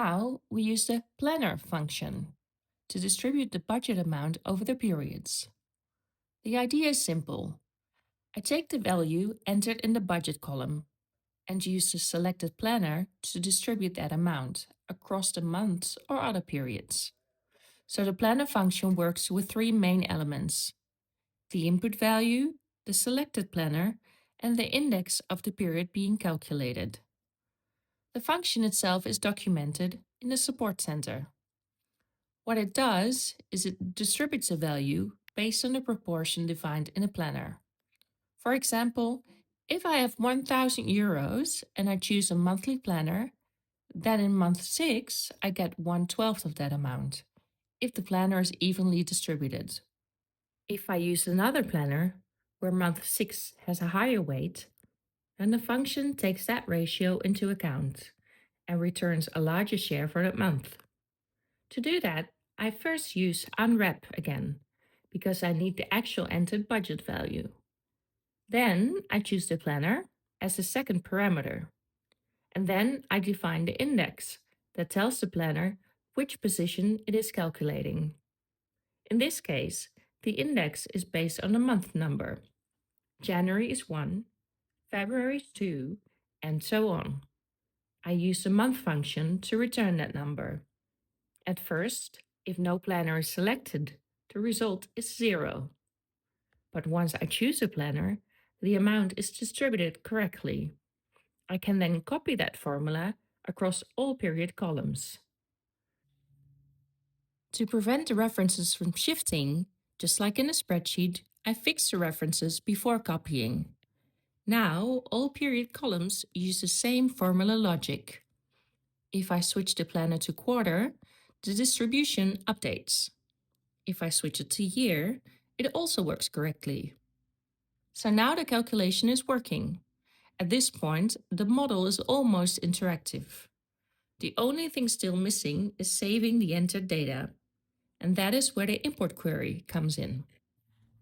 Now we use the planner function to distribute the budget amount over the periods. The idea is simple. I take the value entered in the budget column and use the selected planner to distribute that amount across the months or other periods. So the planner function works with three main elements: the input value, the selected planner, and the index of the period being calculated. The function itself is documented in the support center. What it does is it distributes a value based on the proportion defined in a planner. For example, if I have 1,000 euros and I choose a monthly planner, then in month 6 I get 1/12 of that amount, if the planner is evenly distributed. If I use another planner, where month 6 has a higher weight, then the function takes that ratio into account and returns a larger share for that month. To do that, I first use unwrap again, because I need the actual entered budget value. Then I choose the planner as the second parameter. And then I define the index that tells the planner which position it is calculating. In this case, the index is based on a month number. January is 1, February is 2, and so on. I use the month function to return that number. At first, if no planner is selected, the result is 0. But once I choose a planner, the amount is distributed correctly. I can then copy that formula across all period columns. To prevent the references from shifting, just like in a spreadsheet, I fix the references before copying. Now, all period columns use the same formula logic. If I switch the planner to quarter, the distribution updates. If I switch it to year, it also works correctly. So now the calculation is working. At this point, the model is almost interactive. The only thing still missing is saving the entered data, and that is where the import query comes in.